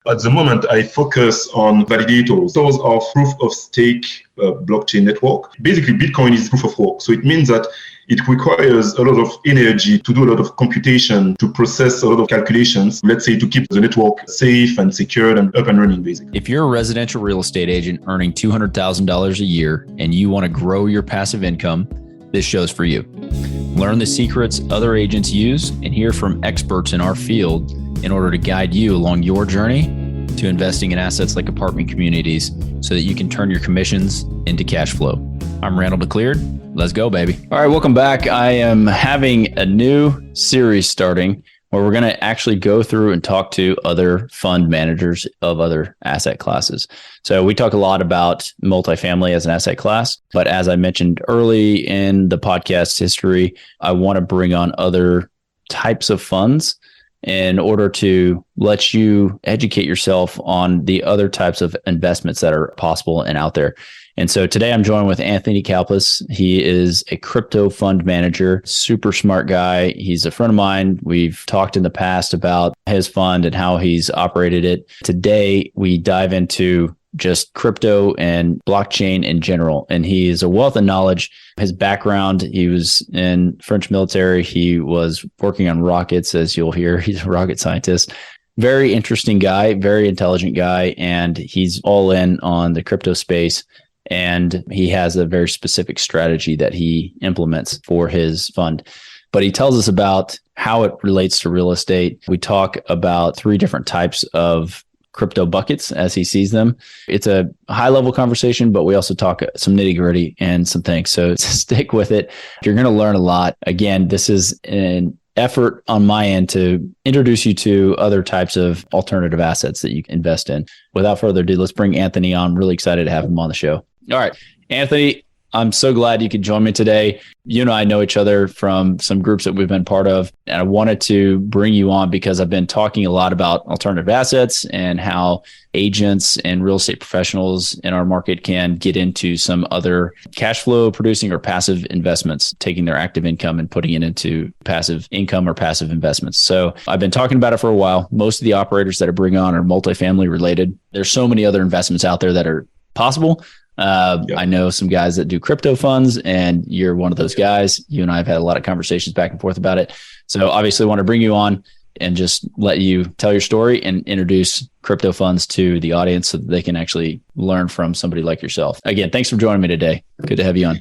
At the moment, I focus on validators. Those are proof of stake blockchain network. Basically, Bitcoin is proof of work. So it means that it requires a lot of energy to do a lot of computation, to process a lot of calculations, let's say to keep the network safe and secured and up and running, basically. If you're a residential real estate agent earning $200,000 a year and you want to grow your passive income, this show's for you. Learn the secrets other agents use and hear from experts in our field in order to guide you along your journey to investing in assets like apartment communities so that you can turn your commissions into cash flow. I'm Randall DeCleared. Let's go, baby. All right, welcome back. I am having a new series starting where we're going to actually go through and talk to other fund managers of other asset classes. So we talk a lot about multifamily as an asset class, but as I mentioned early in the podcast history, I want to bring on other types of funds in order to let you educate yourself on the other types of investments that are possible and out there. And so today I'm joined with Anthony Calpas. He is a crypto fund manager, super smart guy. He's a friend of mine. We've talked in the past about his fund and how he's operated it. Today, we dive into just crypto and blockchain in general. And he is a wealth of knowledge. His background, he was in French military. He was working on rockets, as you'll hear. He's a rocket scientist. Very interesting guy, very intelligent guy. And he's all in on the crypto space. And he has a very specific strategy that he implements for his fund. But he tells us about how it relates to real estate. We talk about 3 different types of crypto buckets as he sees them. It's a high level conversation, but we also talk some nitty gritty and some things. So stick with it. You're going to learn a lot. Again, this is an effort on my end to introduce you to other types of alternative assets that you can invest in. Without further ado, let's bring Anthony on. I'm really excited to have him on the show. All right, Anthony, I'm so glad you could join me today. You and I know each other from some groups that we've been part of, and I wanted to bring you on because I've been talking a lot about alternative assets and how agents and real estate professionals in our market can get into some other cash flow producing or passive investments, taking their active income and putting it into passive income or passive investments. So I've been talking about it for a while. Most of the operators that I bring on are multifamily related. There's so many other investments out there that are possible. I know some guys that do crypto funds, and you're one of those guys. You and I have had a lot of conversations back and forth about it. So obviously I want to bring you on and just let you tell your story and introduce crypto funds to the audience so that they can actually learn from somebody like yourself. Again, thanks for joining me today. Good to have you on.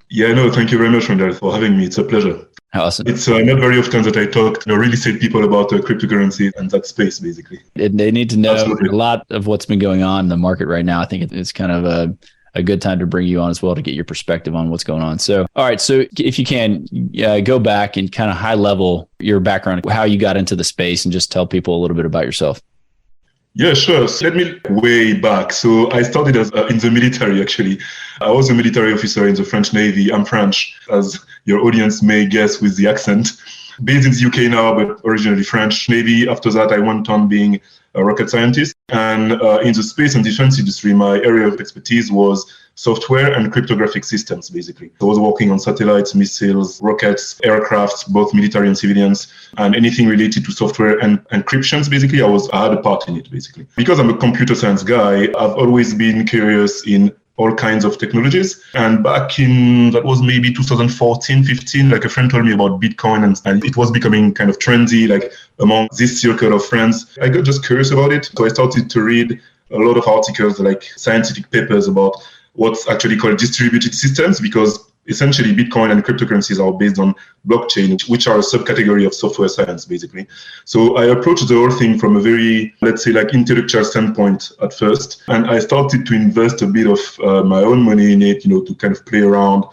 Yeah, no, thank you very much, Randall, for having me. It's a pleasure. Awesome. It's not very often that I talk to real estate people about cryptocurrency and that space, basically. They need to know Absolutely. A lot of what's been going on in the market right now. I think it's kind of a good time to bring you on as well to get your perspective on what's going on. So, all right. So if you can go back and kind of high level your background, how you got into the space, and just tell people a little bit about yourself. Yeah, sure. So let me way back. So I started as in the military, actually. I was a military officer in the French Navy. I'm French, as your audience may guess with the accent. Based in the UK now, but originally French Navy. After that, I went on being a rocket scientist. And in the space and defense industry, my area of expertise was software and cryptographic systems, basically. I was working on satellites, missiles, rockets, aircrafts, both military and civilians, and anything related to software and encryptions, basically. I had a part in it, basically. Because I'm a computer science guy, I've always been curious in all kinds of technologies. And back in, that was maybe 2014, 15, like a friend told me about Bitcoin and it was becoming kind of trendy, like among this circle of friends. I got just curious about it. So I started to read a lot of articles, like scientific papers about what's actually called distributed systems, because essentially Bitcoin and cryptocurrencies are based on blockchain, which are a subcategory of software science, basically. So I approached the whole thing from a very, let's say, like intellectual standpoint at first. And I started to invest a bit of my own money in it, to kind of play around.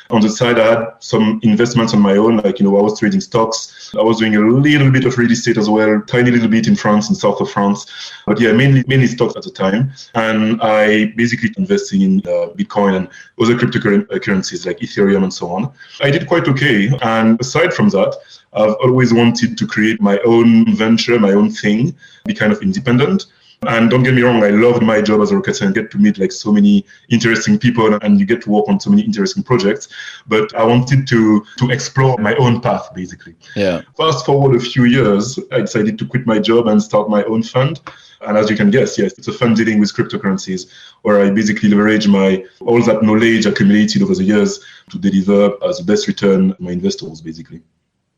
On the side, I had some investments on my own, like, I was trading stocks. I was doing a little bit of real estate as well, tiny little bit in France, in south of France. But yeah, mainly stocks at the time. And I basically investing in Bitcoin and other cryptocurrencies like Ethereum and so on. I did quite okay. And aside from that, I've always wanted to create my own venture, my own thing, be kind of independent. And don't get me wrong, I loved my job as a rocket scientist. Get to meet like so many interesting people and you get to work on so many interesting projects. But I wanted to explore my own path, basically. Yeah. Fast forward a few years, I decided to quit my job and start my own fund. And as you can guess, yes, it's a fund dealing with cryptocurrencies, where I basically leverage all that knowledge accumulated over the years to deliver the best return to my investors, basically.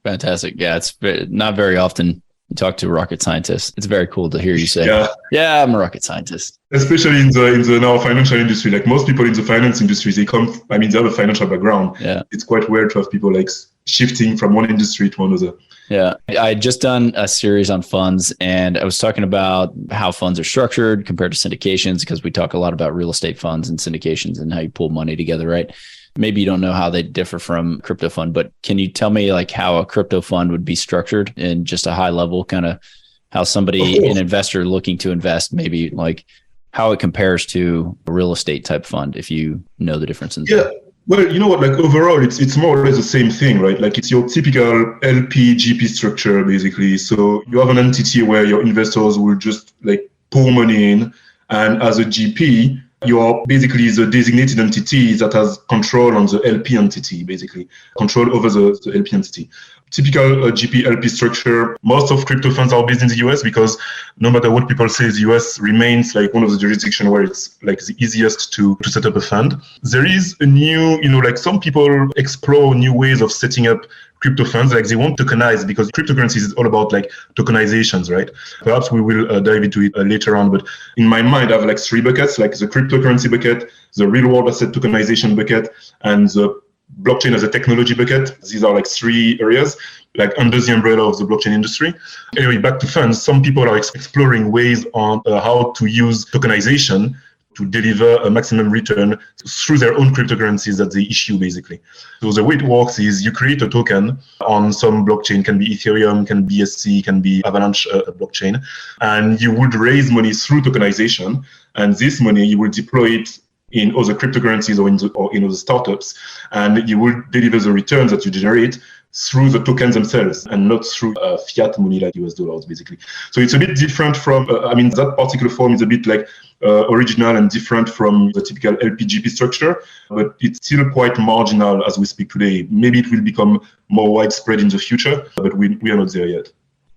Fantastic. Yeah, it's not very often you talk to a rocket scientist. It's very cool to hear you say, yeah, I'm a rocket scientist. Especially in the now financial industry, like most people in the finance industry, they have a financial background. Yeah. It's quite weird to have people like shifting from one industry to another. Yeah. I had just done a series on funds and I was talking about how funds are structured compared to syndications, because we talk a lot about real estate funds and syndications and how you pull money together, right? Maybe you don't know how they differ from crypto fund, but can you tell me like how a crypto fund would be structured in just a high level, kind of how an investor looking to invest, maybe like how it compares to a real estate type fund, if you know the differences? Yeah. Well, you know what, like overall, it's more or less the same thing, right? Like it's your typical LP GP structure, basically. So you have an entity where your investors will just like pour money in. And as a GP, you are basically the designated entity that has control on the LP entity, basically, control over the LP entity. Typical GP LP structure, most of crypto funds are based in the US because no matter what people say, the US remains like one of the jurisdictions where it's like the easiest to set up a fund. There is a new, like some people explore new ways of setting up crypto funds, like they want tokenize, because cryptocurrencies is all about like tokenizations, right? Perhaps we will dive into it later on, but in my mind, I have like 3 buckets, like the cryptocurrency bucket, the real world asset tokenization bucket, and the blockchain as a technology bucket. These are like 3 areas, like under the umbrella of the blockchain industry. Anyway, back to funds. Some people are exploring ways on how to use tokenization to deliver a maximum return through their own cryptocurrencies that they issue, basically. So the way it works is you create a token on some blockchain, can be Ethereum, can be BSC, can be Avalanche blockchain, and you would raise money through tokenization, and this money you will deploy it in other cryptocurrencies or in other startups, and you will deliver the returns that you generate through the tokens themselves and not through fiat money like US dollars, basically. So it's a bit different from, that particular form is a bit like original and different from the typical LPGP structure, but it's still quite marginal as we speak today. Maybe it will become more widespread in the future, but we are not there yet.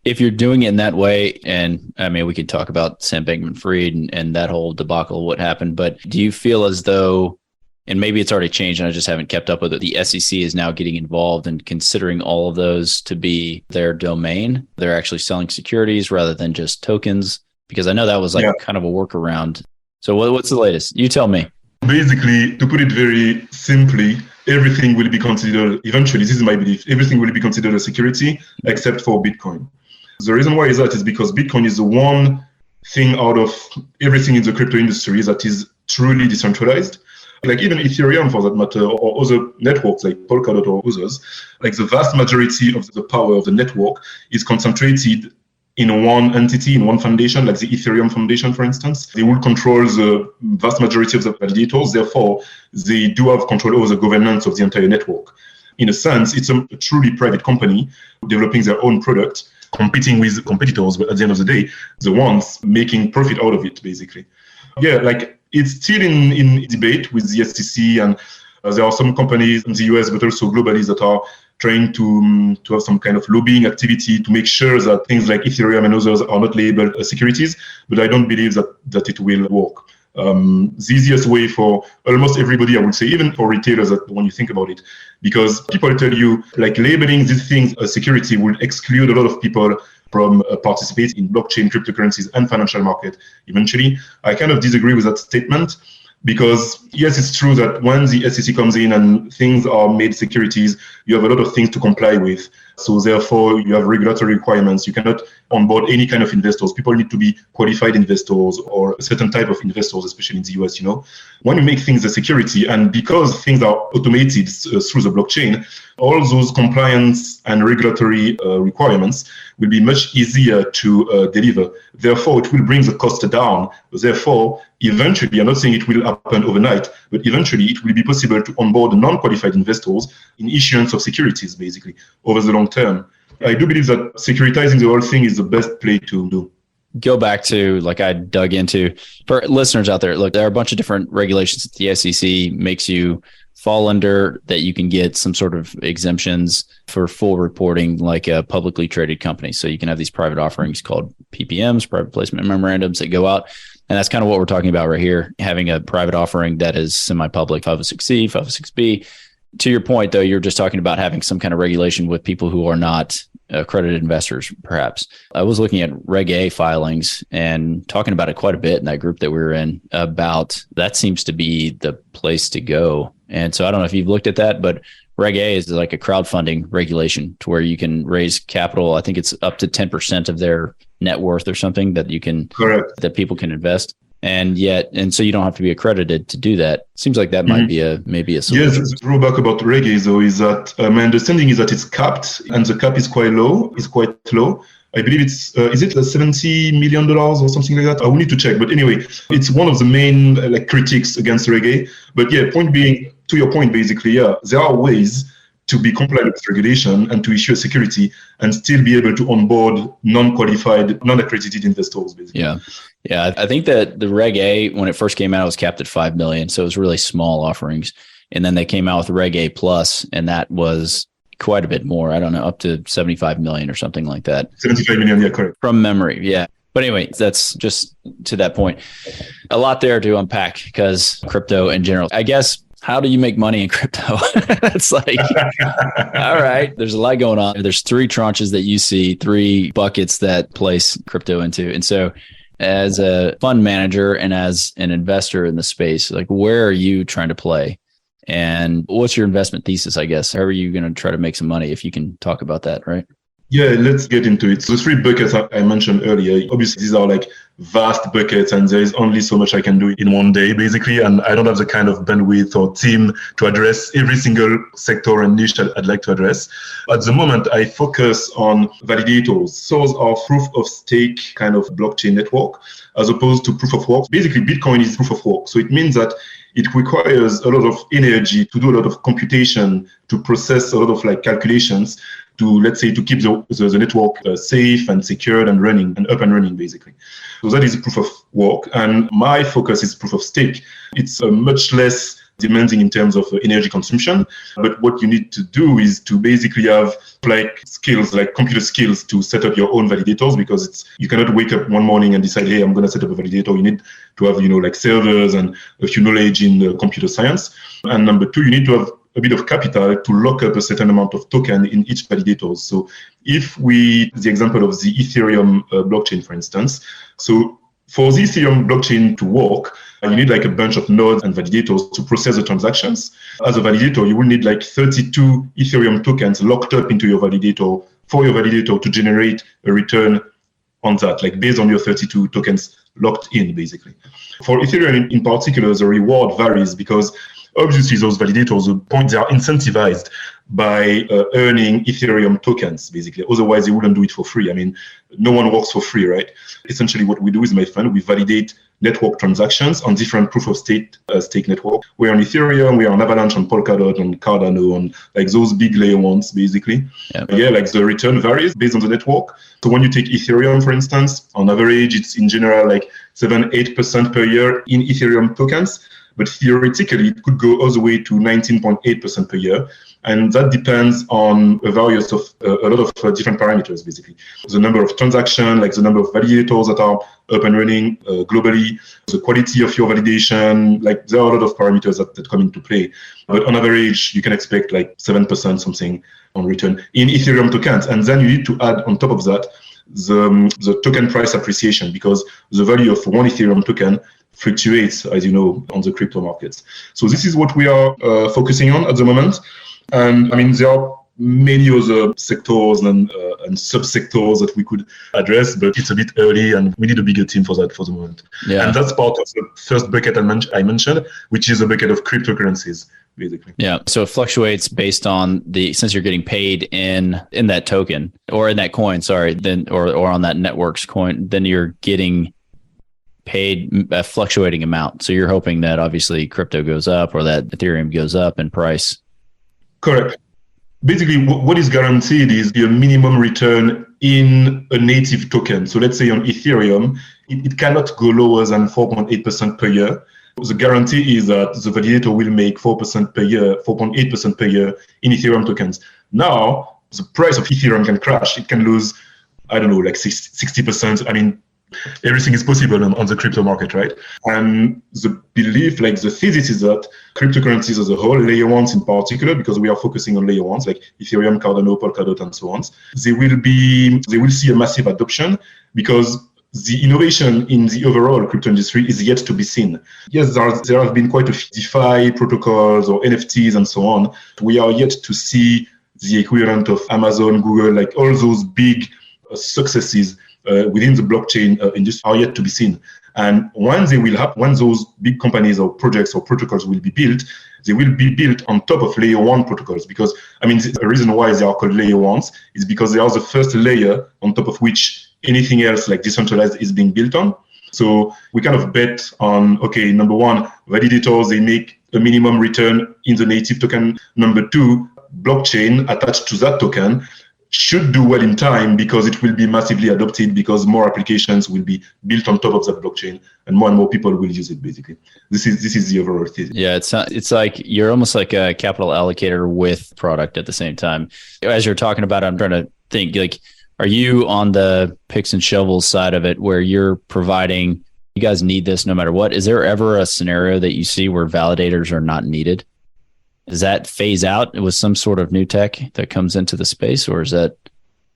If you're doing it in that way, and I mean, we could talk about Sam Bankman-Fried and that whole debacle, what happened, but do you feel as though, and maybe it's already changed and I just haven't kept up with it, the SEC is now getting involved and considering all of those to be their domain? They're actually selling securities rather than just tokens? Because I know that was like kind of a workaround. So what's the latest? You tell me. Basically, to put it very simply, everything will be considered, eventually, this is my belief, everything will be considered a security except for Bitcoin. The reason why is that is because Bitcoin is the one thing out of everything in the crypto industry that is truly decentralized. Like even Ethereum, for that matter, or other networks like Polkadot or others, like the vast majority of the power of the network is concentrated in one entity, in one foundation, like the Ethereum Foundation, for instance. They will control the vast majority of the validators. Therefore, they do have control over the governance of the entire network. In a sense, it's a truly private company developing their own product, competing with competitors, but at the end of the day, the ones making profit out of it, basically. Yeah, like it's still in debate with the SEC, and there are some companies in the US, but also globally, that are trying to have some kind of lobbying activity to make sure that things like Ethereum and others are not labeled as securities, but I don't believe that it will work. The easiest way for almost everybody, I would say, even for retailers, when you think about it, because people tell you like labeling these things as security will exclude a lot of people from participating in blockchain, cryptocurrencies, and financial market eventually. I kind of disagree with that statement, because yes, it's true that when the SEC comes in and things are made securities, you have a lot of things to comply with. So therefore, you have regulatory requirements. You cannot onboard any kind of investors. People need to be qualified investors or a certain type of investors, especially in the US, When you make things a security, and because things are automated through the blockchain, all those compliance and regulatory requirements will be much easier to deliver. Therefore, it will bring the cost down. Therefore, eventually, I'm not saying it will happen overnight, but eventually it will be possible to onboard non-qualified investors in issuance of securities, basically, over the long term. I do believe that securitizing the whole thing is the best play to do. Go back to, like I dug into, for listeners out there, look, there are a bunch of different regulations that the SEC makes you fall under, that you can get some sort of exemptions for full reporting like a publicly traded company. So you can have these private offerings called PPMs, private placement memorandums, that go out. And that's kind of what we're talking about right here, having a private offering that is semi-public, 506C, 506B. To your point, though, you're just talking about having some kind of regulation with people who are not accredited investors, perhaps. I was looking at Reg A filings and talking about it quite a bit in that group that we were in, about that seems to be the place to go. And so I don't know if you've looked at that, but Reg A is like a crowdfunding regulation to where you can raise capital. I think it's up to 10% of their net worth or something that you can, Correct. that people can invest. And so you don't have to be accredited to do that. Seems like that might be maybe a solution. Yes, the drawback about Reg A, though, is that my understanding is that it's capped, and the cap is quite low. I believe it's, is it $70 million or something like that? I will need to check. But anyway, it's one of the main critiques against Reg A. But yeah, point being, to your point, basically, yeah, there are ways to be compliant with regulation and to issue a security and still be able to onboard non-qualified, non-accredited investors, basically. Yeah. I think that the Reg A, when it first came out, it was capped at 5 million. So it was really small offerings. And then they came out with Reg A Plus, and that was quite a bit more. I don't know, up to 75 million or something like that. 75 million, yeah, correct. From memory, yeah. But anyway, that's just to that point. A lot there to unpack, because crypto in general, I guess, how do you make money in crypto? It's like, all right, there's a lot going on. There's 3 tranches that you see, 3 buckets that place crypto into. And so as a fund manager and as an investor in the space, like, where are you trying to play? And what's your investment thesis, I guess? How are you going to try to make some money, if you can talk about that, right? Yeah, let's get into it. So the 3 buckets I mentioned earlier, obviously these are like vast buckets, and there is only so much I can do in one day, basically. And I don't have the kind of bandwidth or team to address every single sector and niche that I'd like to address. At the moment, I focus on validators. Those are proof of stake kind of blockchain network, as opposed to proof of work. Basically, Bitcoin is proof of work. So it means that it requires a lot of energy to do a lot of computation, to process a lot of calculations, to, let's say, to keep the network safe and secured and running and up and running, basically. So that is proof of work. And my focus is proof of stake. It's much less demanding in terms of energy consumption. But what you need to do is to basically have skills, like computer skills, to set up your own validators, because you cannot wake up one morning and decide, hey, I'm going to set up a validator. You need to have, servers and a few knowledge in computer science. And number 2, you need to have a bit of capital to lock up a certain amount of token in each validator. So if the example of the Ethereum blockchain, for instance, so for the Ethereum blockchain to work, you need a bunch of nodes and validators to process the transactions. As a validator, you will need 32 Ethereum tokens locked up into your validator for your validator to generate a return on that, based on your 32 tokens locked in, basically. For Ethereum in particular, the reward varies, because obviously those validators, they are incentivized by earning Ethereum tokens, basically. Otherwise, they wouldn't do it for free. I mean, no one works for free, right? Essentially, what we do is my fund, we validate network transactions on different proof of stake network. We're on Ethereum, we're on Avalanche, on Polkadot, on Cardano, on those big layer ones, basically. The return varies based on the network. So when you take Ethereum, for instance, on average, it's in general 7-8% per year in Ethereum tokens. But theoretically, it could go all the way to 19.8% per year. And that depends on a lot of different parameters, basically. The number of transactions, the number of validators that are up and running globally, the quality of your validation, there are a lot of parameters that come into play. But on average, you can expect 7% something on return in Ethereum tokens. And then you need to add on top of that the token price appreciation, because the value of one Ethereum token fluctuates, as you know, on the crypto markets. So this is what we are focusing on at the moment. And I mean, there are many other sectors and subsectors that we could address, but it's a bit early and we need a bigger team for that for the moment. Yeah. And that's part of the first bucket I mentioned, which is a bucket of cryptocurrencies, basically. Yeah. So it fluctuates based on since you're getting paid in that token or in that coin, then or on that network's coin, then you're getting paid a fluctuating amount. So you're hoping that obviously crypto goes up or that Ethereum goes up in price. Correct. Basically, what is guaranteed is a minimum return in a native token. So let's say on Ethereum, it cannot go lower than 4.8% per year. The guarantee is that the validator will make 4% per year, 4.8% per year in Ethereum tokens. Now, the price of Ethereum can crash. It can lose, I don't know, like 60%. I mean, everything is possible on the crypto market, right? And the belief, like the thesis is that cryptocurrencies as a whole, layer ones in particular, because we are focusing on layer ones like Ethereum, Cardano, Polkadot, and so on, they will see a massive adoption because the innovation in the overall crypto industry is yet to be seen. Yes, there have been quite a few DeFi protocols or NFTs and so on. We are yet to see the equivalent of Amazon, Google, like all those big successes within the blockchain industry are yet to be seen. And when they will happen, when those big companies or projects or protocols will be built, they will be built on top of layer one protocols. Because, I mean, the reason why they are called layer ones is because they are the first layer on top of which anything else like decentralized is being built on. So we kind of bet on, okay, number one, validators, they make a minimum return in the native token. Number two, blockchain attached to that token should do well in time because it will be massively adopted because more applications will be built on top of that blockchain and more people will use it. Basically, this is the overall thesis. Yeah, it's like you're almost like a capital allocator with product at the same time. As you're talking about it, I'm trying to think, like, are you on the picks and shovels side of it where you're providing, you guys need this no matter what? Is there ever a scenario that you see where validators are not needed? Does that phase out with some sort of new tech that comes into the space, or is that?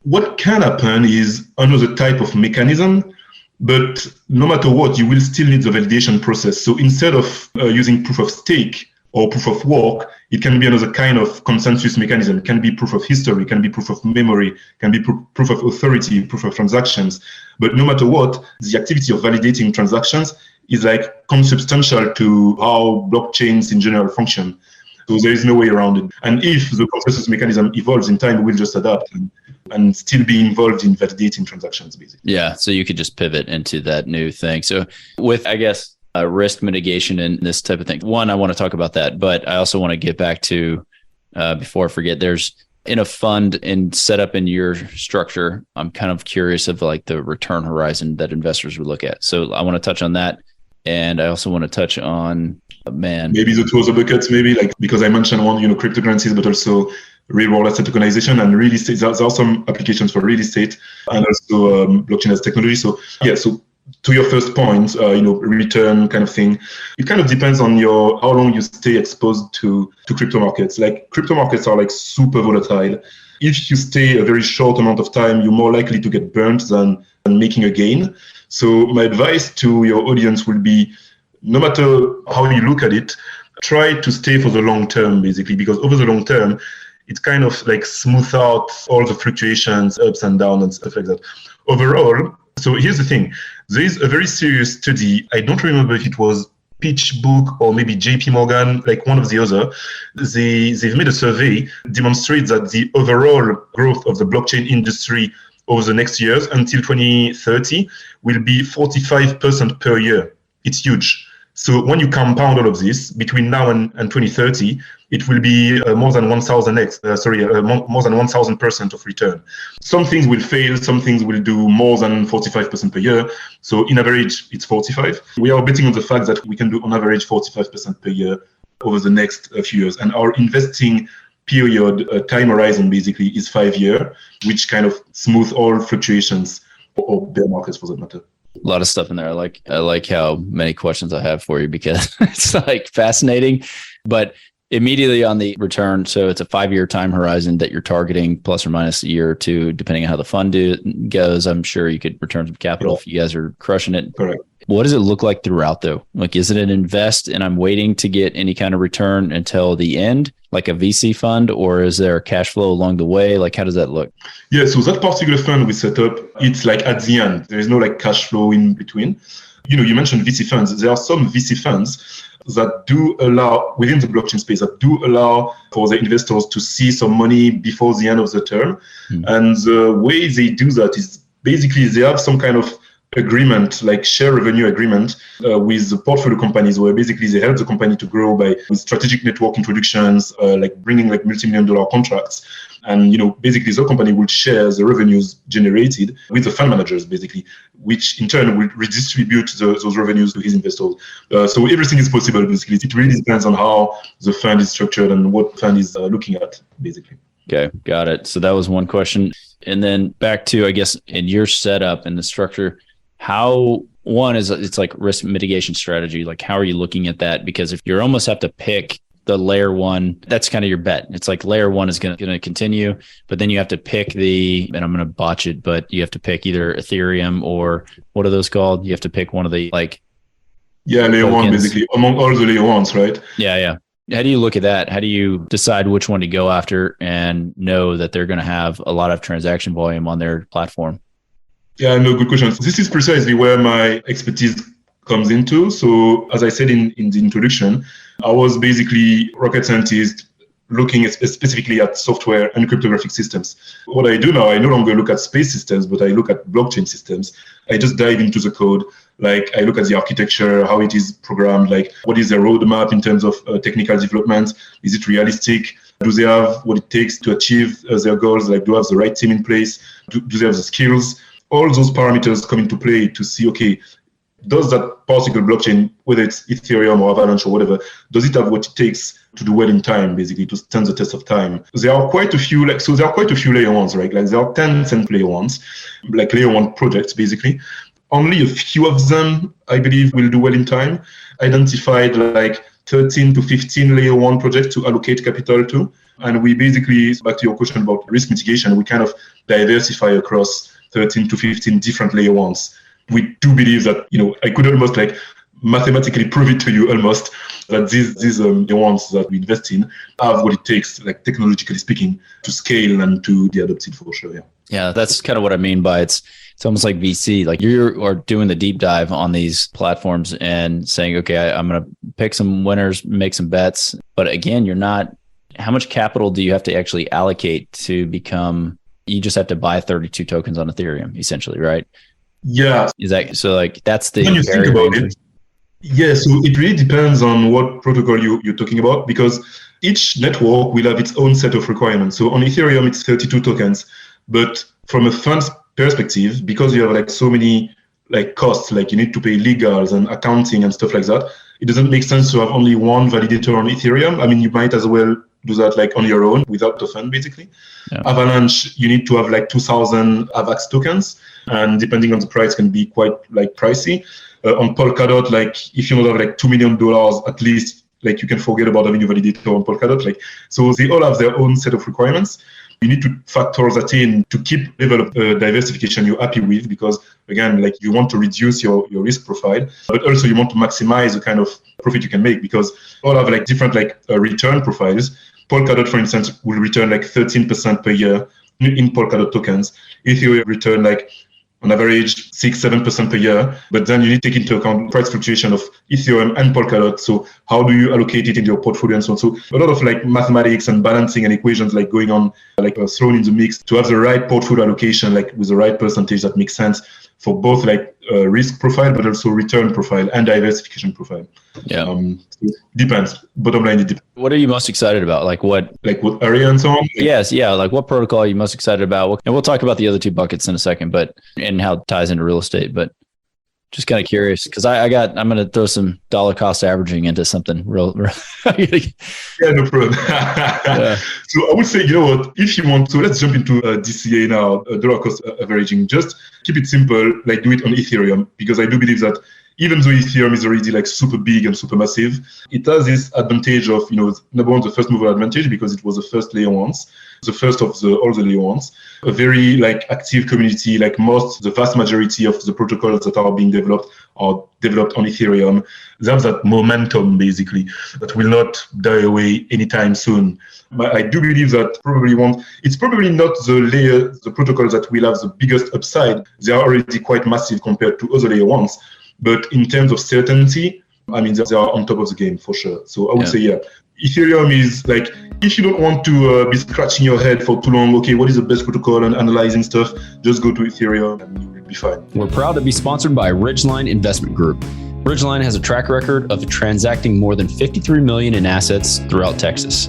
What can happen is another type of mechanism, but no matter what, you will still need the validation process. So instead of using proof of stake or proof of work, it can be another kind of consensus mechanism. It can be proof of history, can be proof of memory, can be proof of authority, proof of transactions. But no matter what, the activity of validating transactions is like consubstantial to how blockchains in general function. So there is no way around it. And if the consensus mechanism evolves in time, we'll just adapt and still be involved in validating transactions, basically. Yeah, so you could just pivot into that new thing. So with, I guess, risk mitigation and this type of thing, one, I want to talk about that, but I also want to get back to, before I forget, there's in a fund and set up in your structure, I'm kind of curious of like the return horizon that investors would look at. So I want to touch on that. And I also want to touch on, maybe the two other buckets, maybe like, because I mentioned one, cryptocurrencies, but also real world asset tokenization and real estate. There are some applications for real estate and also blockchain as technology. So yeah, so to your first point, return kind of thing, it kind of depends on how long you stay exposed to crypto markets. Like crypto markets are like super volatile. If you stay a very short amount of time, you're more likely to get burnt than making a gain. So my advice to your audience will be, no matter how you look at it, try to stay for the long term, basically, because over the long term, it kind of like smooth out all the fluctuations, ups and downs and stuff like that. Overall, so here's the thing. There is a very serious study. I don't remember if it was PitchBook or maybe JP Morgan, like one of the other. They've made a survey demonstrates that the overall growth of the blockchain industry over the next years until 2030 will be 45% per year. It's huge. So when you compound all of this between now and 2030, it will be more than 1,000% of return. Some things will fail, some things will do more than 45% per year. So in average, it's 45. We are betting on the fact that we can do on average 45% per year over the next few years. And our investing period, time horizon basically is 5 years, which kind of smooth all fluctuations or bear markets for that matter. A lot of stuff in there. I like how many questions I have for you because it's like fascinating, but immediately on the return. So it's a 5-year time horizon that you're targeting, plus or minus a year or two, depending on how the fund goes. I'm sure you could return some capital if you guys are crushing it. Correct. What does it look like throughout though? Like, is it an invest and I'm waiting to get any kind of return until the end, like a VC fund, or is there cash flow along the way? Like, how does that look? Yeah, so that particular fund we set up, it's like at the end, there is no like cash flow in between. You mentioned VC funds. There are some VC funds that do allow, within the blockchain space, that do allow for the investors to see some money before the end of the term. And the way they do that is basically they have some kind of agreement, like share revenue agreement with the portfolio companies, where basically they help the company to grow with strategic network introductions, like bringing like multi-million-dollar contracts. And, basically the company will share the revenues generated with the fund managers, basically, which in turn will redistribute those revenues to his investors. So everything is possible, basically. It really depends on how the fund is structured and what the fund is looking at, basically. Okay, got it. So that was one question. And then back to, I guess, in your setup and the structure, it's like risk mitigation strategy. Like, how are you looking at that? Because if you almost have to pick the layer one, that's kind of your bet. It's like layer one is going to continue, but then you have to pick and I'm going to botch it, but you have to pick either Ethereum or what are those called? You have to pick one of the layer tokens. One, basically, among all the layer ones, right? Yeah. How do you look at that? How do you decide which one to go after and know that they're going to have a lot of transaction volume on their platform? Yeah, no, good question. This is precisely where my expertise comes into. So as I said in the introduction, I was basically rocket scientist looking specifically at software and cryptographic systems. What I do now, I no longer look at space systems, but I look at blockchain systems. I just dive into the code. Like, I look at the architecture, how it is programmed, like what is their roadmap in terms of technical development? Is it realistic? Do they have what it takes to achieve their goals? Like, do they have the right team in place? Do they have the skills? All those parameters come into play to see, okay, does that particular blockchain, whether it's Ethereum or Avalanche or whatever, does it have what it takes to do well in time, basically, to stand the test of time? There are quite a few, layer ones, right? Like, there are 10 layer ones, like layer one projects, basically. Only a few of them, I believe, will do well in time. Identified like 13 to 15 layer one projects to allocate capital to. And we basically, back to your question about risk mitigation, we kind of diversify across 13 to 15 different layer ones. We do believe that, I could almost like mathematically prove it to you almost that these ones that we invest in have what it takes, like technologically speaking, to scale and to be adopted for sure. Yeah, that's kind of what I mean by it's almost like VC. Like, you are doing the deep dive on these platforms and saying, okay, I'm going to pick some winners, make some bets. But again, how much capital do you have to actually allocate to become, you just have to buy 32 tokens on Ethereum, essentially, right? Yeah. Is that so? Like, that's the when you think about it. Yeah, so it really depends on what protocol you're talking about, because each network will have its own set of requirements. So on Ethereum, it's 32 tokens, but from a fund's perspective, because you have like so many like costs, like you need to pay legals and accounting and stuff like that, it doesn't make sense to have only one validator on Ethereum. I mean, you might as well do that like on your own without the fund, basically. Yeah. Avalanche, you need to have like 2,000 AVAX tokens, and depending on the price, can be quite like pricey. On Polkadot, like if you don't have like $2 million at least, like you can forget about having a validator on Polkadot. Like, so they all have their own set of requirements. You need to factor that in to keep level of diversification you're happy with, because again, like you want to reduce your risk profile, but also you want to maximize the kind of profit you can make, because all have like different like return profiles. Polkadot, for instance, will return like 13% per year in Polkadot tokens. Ethereum return like on average 6-7% per year, but then you need to take into account price fluctuation of Ethereum and Polkadot. So how do you allocate it in your portfolio and so on? So a lot of like mathematics and balancing and equations like going on, like thrown in the mix to have the right portfolio allocation, like with the right percentage that makes sense for both like risk profile, but also return profile and diversification profile. Yeah. So depends. Bottom line, it depends. What are you most excited about? Like what area and so on? Yes. Yeah. Like what protocol are you most excited about? And we'll talk about the other two buckets in a second, and how it ties into real estate, but just kind of curious, because I'm going to throw some dollar cost averaging into something real. Yeah, no problem. Yeah. So I would say, what, if you want to, let's jump into DCA now, dollar cost averaging. Just keep it simple, like do it on Ethereum, because I do believe that even though Ethereum is already like super big and super massive, it has this advantage of, number one, the first mover advantage, because it was the first layer ones, the first of all the layer ones, a very like active community, like the vast majority of the protocols that are being developed are developed on Ethereum. They have that momentum basically that will not die away anytime soon. But I do believe that it's probably not the protocols that will have the biggest upside. They are already quite massive compared to other layer ones. But in terms of certainty, I mean, they are on top of the game for sure. So I would say, yeah, Ethereum is like, if you don't want to be scratching your head for too long, okay, what is the best protocol and analyzing stuff, just go to Ethereum and you will be fine. We're proud to be sponsored by Ridgeline Investment Group. Ridgeline has a track record of transacting more than $53 million in assets throughout Texas.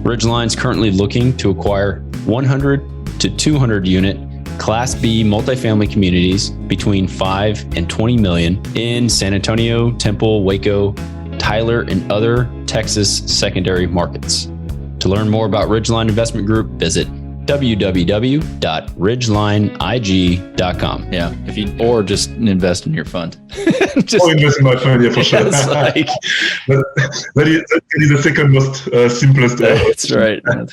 Ridgeline is currently looking to acquire 100 to 200 unit Class B multifamily communities between 5 and 20 million in San Antonio, Temple, Waco, Tyler, and other Texas secondary markets. To learn more about Ridgeline Investment Group, visit www.ridgelineig.com. Or just invest in your fund. Invest in my fund, yeah, for sure. Like, that is the second most simplest. That's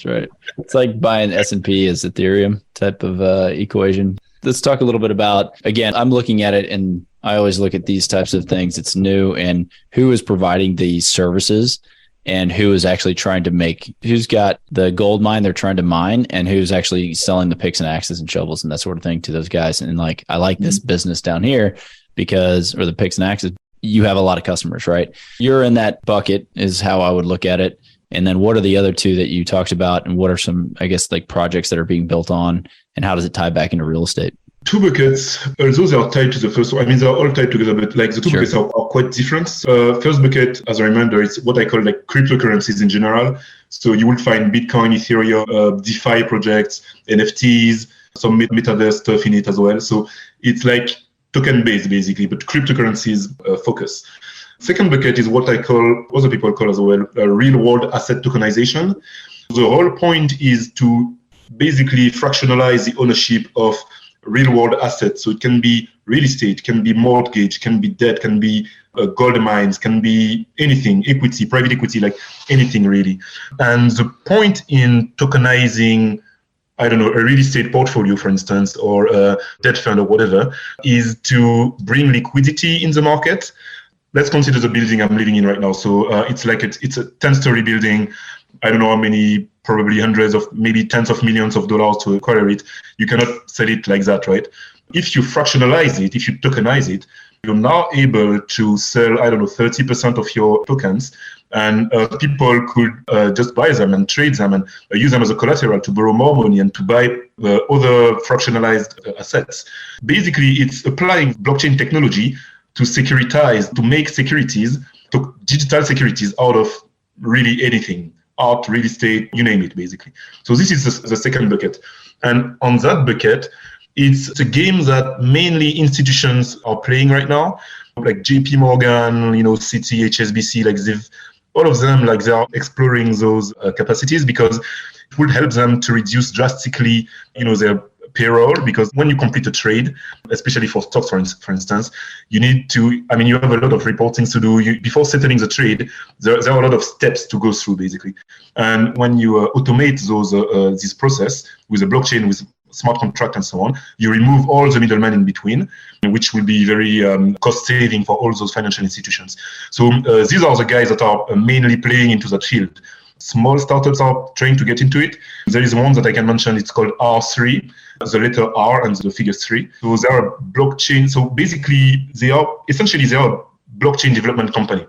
right. It's like buying S&P as Ethereum type of equation. Let's talk a little bit about, again, I'm looking at it and I always look at these types of things. It's new and who is providing these services and who is actually trying to who's got the gold mine they're trying to mine and who's actually selling the picks and axes and shovels and that sort of thing to those guys. And like, I like this business down here or the picks and axes, you have a lot of customers, right? You're in that bucket is how I would look at it. And then what are the other two that you talked about? And what are some, I guess, like projects that are being built on and how does it tie back into real estate? Two buckets, although they are tied to the first one. I mean, they're all tied together, but like the two buckets are quite different. First bucket, as a reminder, it's what I call like cryptocurrencies in general. So you will find Bitcoin, Ethereum, DeFi projects, NFTs, some metaverse stuff in it as well. So it's like token-based basically, but cryptocurrencies focus. Second bucket is what other people call as well, real-world asset tokenization. The whole point is to basically fractionalize the ownership of real-world assets. So it can be real estate, can be mortgage, can be debt, can be gold mines, can be anything, equity, private equity, like anything really. And the point in tokenizing, I don't know, a real estate portfolio, for instance, or a debt fund or whatever, is to bring liquidity in the market. Let's consider the building I'm living in right now. So it's a 10-story building. I don't know how many, probably hundreds of, maybe tens of millions of dollars to acquire it. You cannot sell it like that, right? If you fractionalize it, if you tokenize it, you're now able to sell, 30% of your tokens. And people could just buy them and trade them and use them as a collateral to borrow more money and to buy other fractionalized assets. Basically, it's applying blockchain technology to make securities, to digital securities out of really anything. Art, real estate, you name it, basically. So this is the second bucket. And on that bucket, it's a game that mainly institutions are playing right now, like JP Morgan, Citi, HSBC, all of them, they are exploring those capacities because it would help them to reduce drastically, their payroll, because when you complete a trade, especially for stocks, for instance, you need to, you have a lot of reporting to do. Before settling the trade, there are a lot of steps to go through, basically. And when you automate this process with a blockchain, with smart contract and so on, you remove all the middlemen in between, which will be very cost saving for all those financial institutions. So these are the guys that are mainly playing into that field. Small startups are trying to get into it. There is one that I can mention. It's called R3, the letter R and the figure 3. So they are a blockchain. So basically, they are a blockchain development company.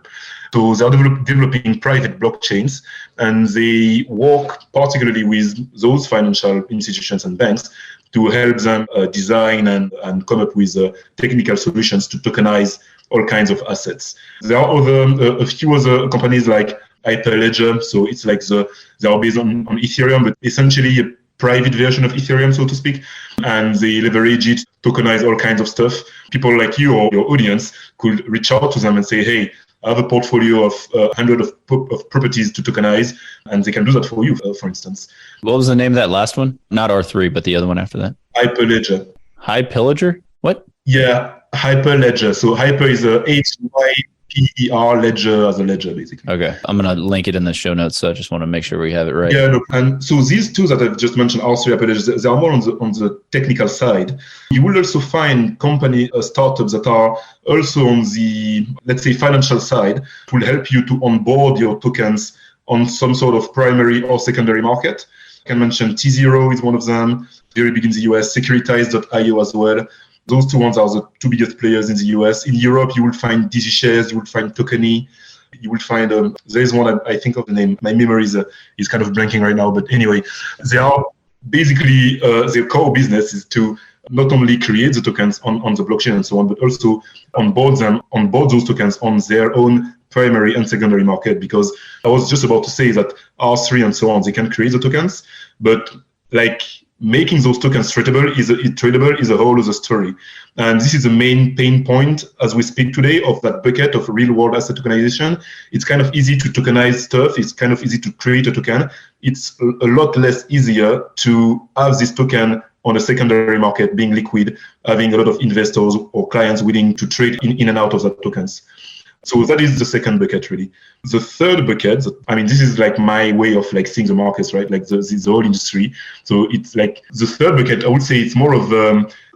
So they are developing private blockchains, and they work particularly with those financial institutions and banks to help them design and come up with technical solutions to tokenize all kinds of assets. There are a few other companies like Hyperledger. So it's like they are based on Ethereum, but essentially a private version of Ethereum, so to speak. And they leverage it, tokenize all kinds of stuff. People like you or your audience could reach out to them and say, hey, I have a portfolio of 100 of properties to tokenize, and they can do that for you, for instance. What was the name of that last one? Not R3, but the other one after that. Hyperledger. Hyperledger? What? Yeah, Hyperledger. So Hyper is a HYPER ledger as a ledger, basically. Okay. I'm going to link it in the show notes, so I just want to make sure we have it right. Yeah, and so these two that I've just mentioned, R3, Hyperledger, they are more on the technical side. You will also find startups that are also on the, let's say, financial side. It will help you to onboard your tokens on some sort of primary or secondary market. I can mention T0 is one of them, very big in the US, Securitize.io as well. Those two ones are the two biggest players in the US. In Europe, you will find DigiShares, you will find Tokeny, you will find, there is one, I think of the name, my memory is kind of blanking right now, but anyway, they are basically, their core business is to not only create the tokens on the blockchain and so on, but also onboard those tokens on their own primary and secondary market. Because I was just about to say that R3 and so on, they can create the tokens, but like making those tokens tradable is a whole other story. And this is the main pain point as we speak today of that bucket of real world asset tokenization. It's kind of easy to tokenize stuff. It's kind of easy to create a token. It's a lot less easier to have this token on a secondary market being liquid, having a lot of investors or clients willing to trade in and out of that tokens. So that is the second bucket, really. The third bucket, I mean, this is like my way of like seeing the markets, right? Like the whole industry. So it's like the third bucket, I would say it's more of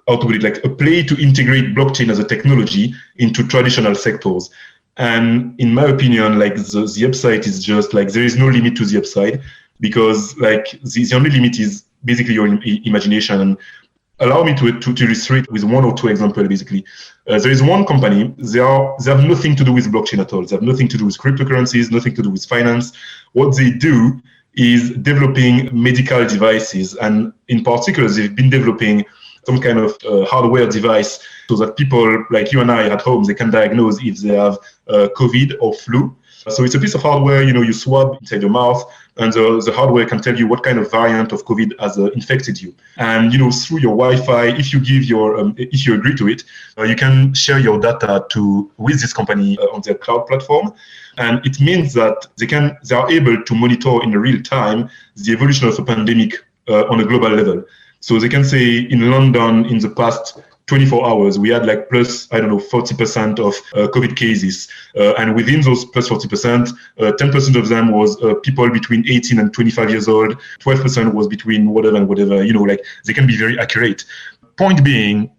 how to put it, like a play to integrate blockchain as a technology into traditional sectors. And in my opinion, like the upside is just like, there is no limit to the upside, because like the only limit is basically your imagination. And allow me to illustrate with one or two examples, basically. There is one company, they have nothing to do with blockchain at all. They have nothing to do with cryptocurrencies, nothing to do with finance. What they do is developing medical devices. And in particular, they've been developing some kind of hardware device so that people like you and I at home, they can diagnose if they have COVID or flu. So it's a piece of hardware, you swab inside your mouth, and the hardware can tell you what kind of variant of COVID has infected you. And through your Wi-Fi, if you give if you agree to it, you can share your data with this company on their cloud platform. And it means that they are able to monitor in real time the evolution of the pandemic on a global level. So they can say in London in the past 24 hours, we had like plus, 40% of COVID cases. And within those plus 40%, 10% of them was people between 18 and 25 years old. 12% was between whatever and whatever, like they can be very accurate. Point being,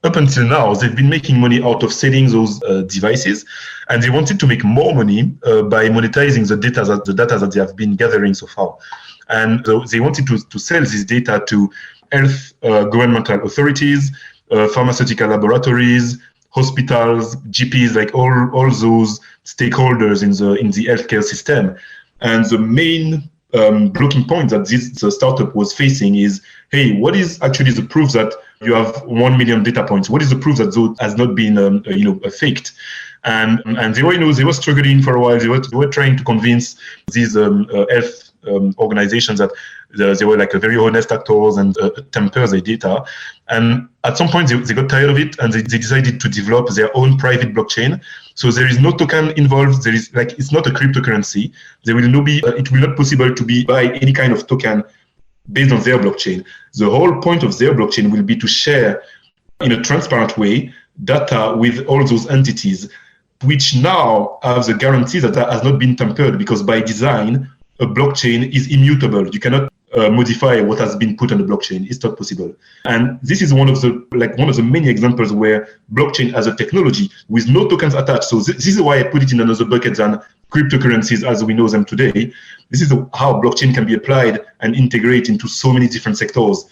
up until now, they've been making money out of selling those devices, and they wanted to make more money by monetizing the data that they have been gathering so far. And they wanted to sell this data to health governmental authorities, pharmaceutical laboratories, hospitals, GPs, like all those stakeholders in the healthcare system. And the main blocking point that the startup was facing is, hey, what is actually the proof that you have 1 million data points? What is the proof that those has not been faked? And they were struggling for a while. They were trying to convince these health organizations that they were like a very honest actors and temper their data. And at some point they got tired of it, and they decided to develop their own private blockchain. So there is no token involved. There is it's not a cryptocurrency. There will not be. It will not possible to buy any kind of token based on their blockchain. The whole point of their blockchain will be to share in a transparent way data with all those entities, which now have the guarantee that has not been tampered, because by design, a blockchain is immutable. You cannot modify what has been put on the blockchain. It's not possible. And this is one of the many examples where blockchain as a technology with no tokens attached. So this is why I put it in another bucket than cryptocurrencies as we know them today. This is how blockchain can be applied and integrate into so many different sectors.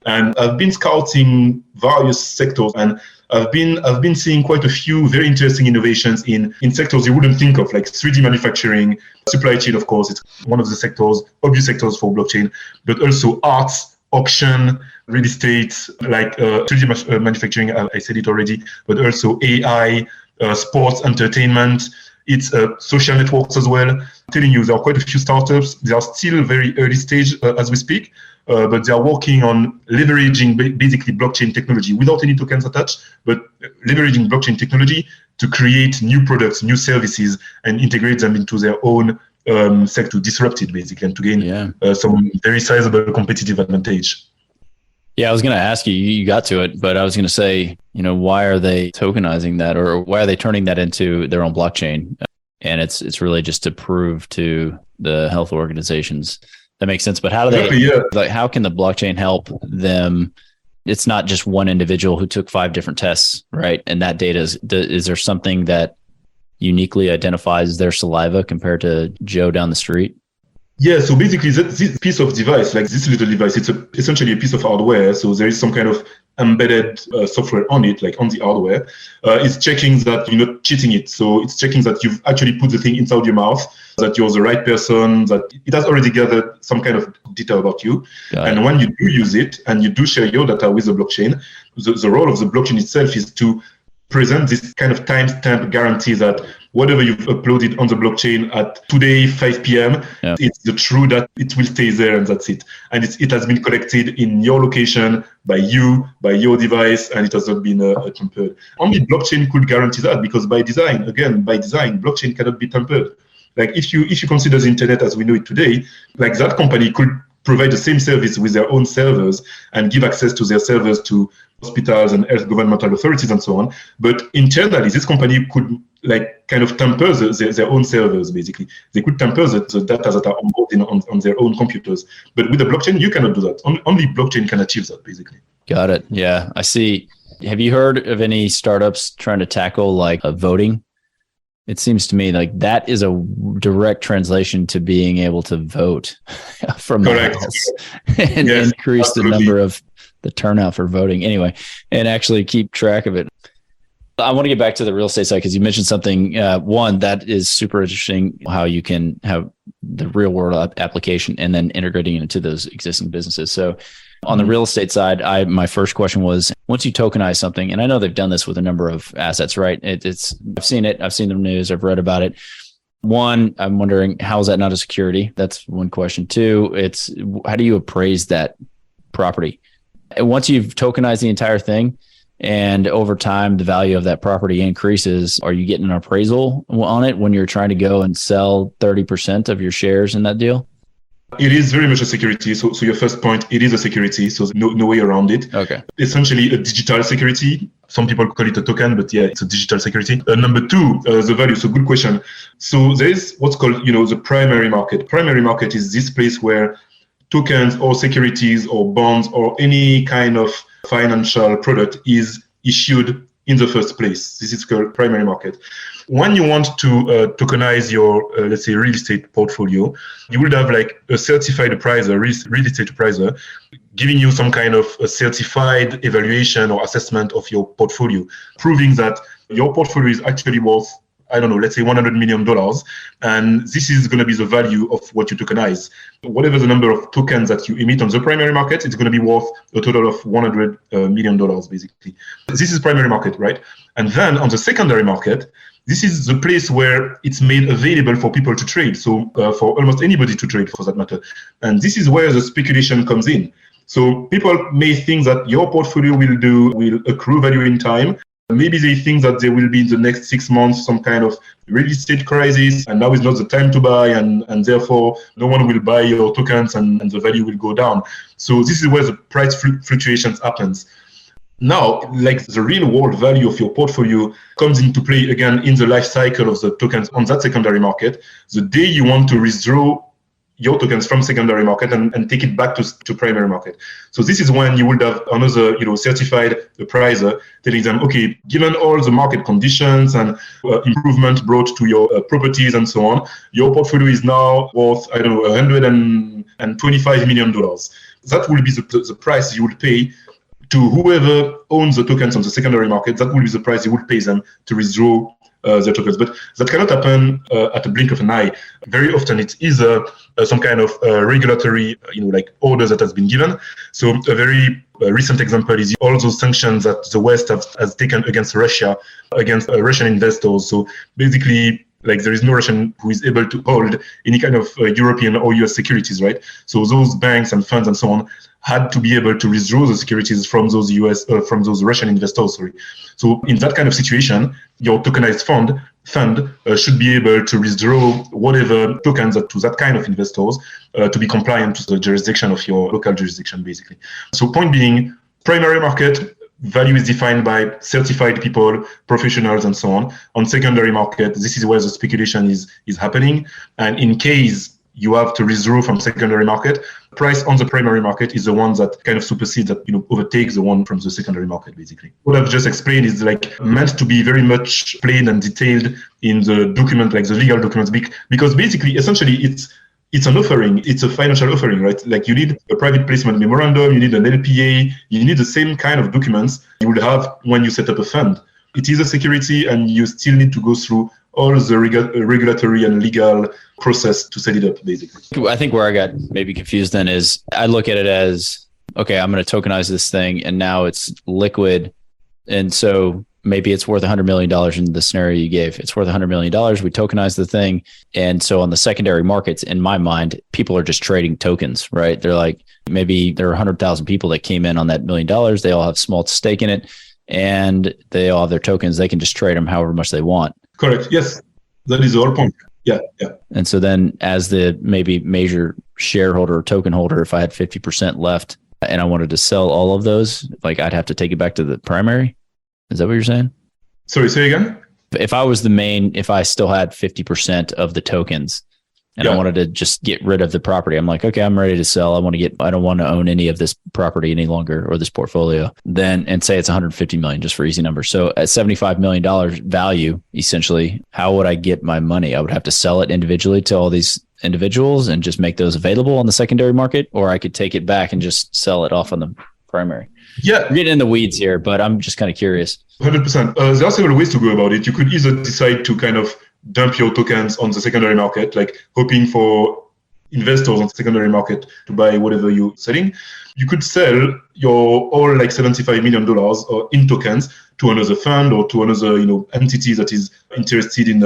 And I've been scouting various sectors, and I've been seeing quite a few very interesting innovations in sectors you wouldn't think of, like 3D manufacturing, supply chain, of course, it's one of the obvious sectors for blockchain, but also arts, auction, real estate, like 3D manufacturing, I said it already, but also AI, sports, entertainment. It's social networks as well. I'm telling you, there are quite a few startups. They are still very early stage as we speak. But they are working on leveraging basically blockchain technology without any tokens attached, but leveraging blockchain technology to create new products, new services, and integrate them into their own sector, disrupt it basically, and to gain some very sizable competitive advantage. Yeah, I was going to ask you, you got to it, but I was going to say, why are they tokenizing that, or why are they turning that into their own blockchain? And it's really just to prove to the health organizations. That makes sense. But how do they, how can the blockchain help them? It's not just one individual who took 5 different tests, right? And that data is there something that uniquely identifies their saliva compared to Joe down the street? Yeah, so basically this piece of device, like this little device, it's essentially a piece of hardware. So there is some kind of embedded software on it, like on the hardware. It's checking that you're not cheating it. So it's checking that you've actually put the thing inside your mouth, that you're the right person, that it has already gathered some kind of data about you. And when you do use it and you do share your data with the blockchain, the role of the blockchain itself is to present this kind of timestamp guarantee that whatever you've uploaded on the blockchain at today, 5 p.m., it's the true that it will stay there and that's it. And it has been collected in your location by you, by your device, and it has not been tampered. Only blockchain could guarantee that, because by design, blockchain cannot be tampered. Like if you consider the internet as we know it today, like that company could provide the same service with their own servers and give access to their servers to hospitals and health governmental authorities and so on. But internally, this company could like kind of tamper their own servers, basically. They could tamper the data that are onboarded on their own computers. But with the blockchain, you cannot do that. Only blockchain can achieve that, basically. Got it. Yeah, I see. Have you heard of any startups trying to tackle like voting? It seems to me like that is a direct translation to being able to vote from the house and increase the number of the turnout for voting anyway, and actually keep track of it. I want to get back to the real estate side because you mentioned something, one that is super interesting, how you can have the real world application and then integrating it into those existing businesses. So on the real estate side, my first question was, once you tokenize something, and I know they've done this with a number of assets, right? I've seen it. I've seen the news. I've read about it. One, I'm wondering, how is that not a security? That's one question. Two, it's how do you appraise that property? Once you've tokenized the entire thing and over time the value of that property increases, are you getting an appraisal on it when you're trying to go and sell 30% of your shares in that deal? It is very much a security. So your first point, it is a security. So no way around it. Okay. Essentially a digital security. Some people call it a token, but yeah, it's a digital security. Number two, the value. So good question. So there is what's called, the primary market. Primary market is this place where tokens or securities or bonds or any kind of financial product is issued in the first place. This is called primary market. When you want to tokenize your, let's say, real estate portfolio, you would have like a certified appraiser, real estate appraiser, giving you some kind of a certified evaluation or assessment of your portfolio, proving that your portfolio is actually worth, I don't know, let's say $100 million. And this is going to be the value of what you tokenize. Whatever the number of tokens that you emit on the primary market, it's going to be worth a total of $100 million, basically. This is primary market, right? And then on the secondary market, this is the place where it's made available for people to trade. So for almost anybody to trade, for that matter. And this is where the speculation comes in. So people may think that your portfolio will accrue value in time. Maybe they think that there will be in the next 6 months some kind of real estate crisis, and now is not the time to buy, and therefore no one will buy your tokens, and the value will go down. So this is where the price fluctuations happens. Now, like the real world value of your portfolio comes into play again in the life cycle of the tokens on that secondary market. The day you want to withdraw your tokens from secondary market and take it back to primary market. So this is when you would have another, certified appraiser telling them, okay, given all the market conditions and improvement brought to your properties and so on, your portfolio is now worth, I don't know, $125 million. That will be the price you would pay to whoever owns the tokens on the secondary market. That will be the price you would pay them to withdraw their tokens. But that cannot happen at a blink of an eye. Very often it is some kind of regulatory, like order that has been given. So a very recent example is all those sanctions that the West has taken against Russia, against Russian investors. So basically, like there is no Russian who is able to hold any kind of European or US securities, right? So those banks and funds and so on had to be able to withdraw the securities from those those Russian investors. Sorry. So in that kind of situation, your tokenized fund should be able to withdraw whatever tokens to that kind of investors to be compliant to the jurisdiction of your local jurisdiction, basically. So point being, primary market value is defined by certified people, professionals, and so on. On secondary market, this is where the speculation is happening. And in case you have to withdraw from secondary market, price on the primary market is the one that kind of supersedes, that overtakes the one from the secondary market, basically. What I've just explained is like meant to be very much plain and detailed in the document, like the legal documents, because basically, essentially, it's it's an offering. It's a financial offering, right? Like you need a private placement memorandum, you need an LPA, you need the same kind of documents you would have when you set up a fund. It is a security, and you still need to go through all the regulatory and legal process to set it up, basically. I think where I got maybe confused then is I look at it as, okay, I'm going to tokenize this thing and now it's liquid. And so maybe it's worth $100 million in the scenario you gave. It's worth $100 million. We tokenize the thing. And so on the secondary markets, in my mind, people are just trading tokens, right? They're like, maybe there are 100,000 people that came in on that $1 million. They all have small stake in it and they all have their tokens. They can just trade them however much they want. Correct. Yes. That is the whole point. Yeah. And so then as the maybe major shareholder or token holder, if I had 50% left and I wanted to sell all of those, like I'd have to take it back to the primary. Is that what you're saying? Sorry, say again? If I was the main, if I still had 50% of the tokens and I wanted to just get rid of the property, I'm like, okay, I'm ready to sell. I don't want to own any of this property any longer or this portfolio. Then, and say it's 150 million, just for easy numbers. So at $75 million value, essentially, how would I get my money? I would have to sell it individually to all these individuals and just make those available on the secondary market, or I could take it back and just sell it off on the primary. Yeah. We're getting in the weeds here, but I'm just kind of curious. 100%. There are several ways to go about it. You could either decide to kind of dump your tokens on the secondary market, like hoping for investors on the secondary market to buy whatever you're selling. You could sell your all like $75 million in tokens to another fund or to another entity that is interested in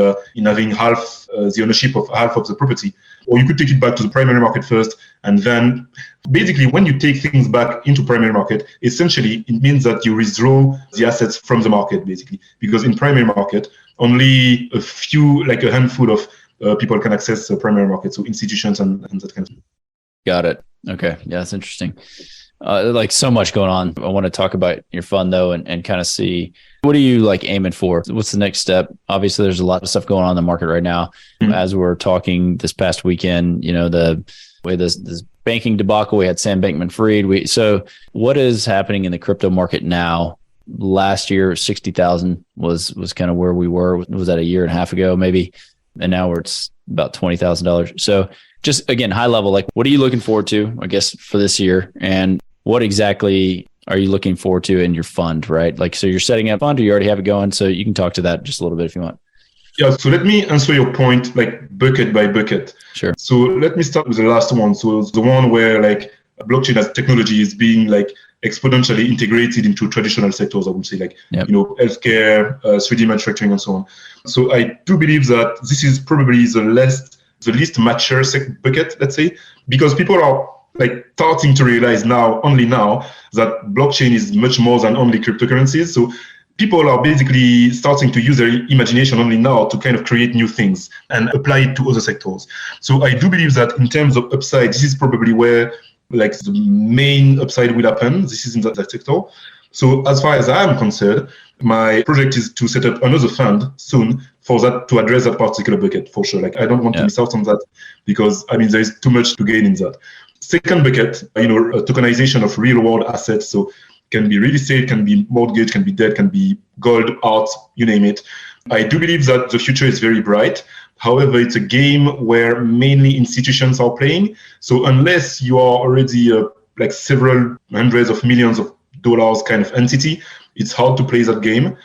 having half the ownership of half of the property. Or you could take it back to the primary market first, and then basically when you take things back into primary market, essentially it means that you withdraw the assets from the market, basically, because in primary market only a few, like a handful of people can access the primary market, so institutions and that kind of thing. Got it. Okay. Yeah, that's interesting. Like so much going on. I want to talk about your fund though, and kind of see, what are you like aiming for? What's the next step? Obviously there's a lot of stuff going on in the market right now. Mm-hmm. As we're talking this past weekend, the way this banking debacle, we had Sam Bankman-Fried. So what is happening in the crypto market now? Last year, 60,000 was kind of where we were. Was that a year and a half ago, maybe? And now it's about $20,000. So just again, high level, like what are you looking forward to, I guess, for this year? And what exactly are you looking forward to in your fund, right? Like, so you're setting up a fund or you already have it going? So you can talk to that just a little bit if you want. Yeah, so let me answer your point like bucket by bucket. Sure. So let me start with the last one. So the one where like blockchain as technology is being like exponentially integrated into traditional sectors, I would say, like, healthcare, 3D manufacturing, and so on. So I do believe that this is probably the least mature bucket, let's say, because people are like starting to realize only now, that blockchain is much more than only cryptocurrencies. So people are basically starting to use their imagination only now to kind of create new things and apply it to other sectors. So I do believe that in terms of upside, this is probably where like the main upside will happen. This is in that sector. So as far as I am concerned, my project is to set up another fund soon for that, to address that particular bucket for sure. Like I don't want to miss out on that, because there is too much to gain in that. Second bucket, a tokenization of real world assets. So can be real estate, can be mortgage, can be debt, can be gold, art, you name it. I do believe that the future is very bright. However, it's a game where mainly institutions are playing. So unless you are already like several hundreds of millions of dollars kind of entity, it's hard to play that game.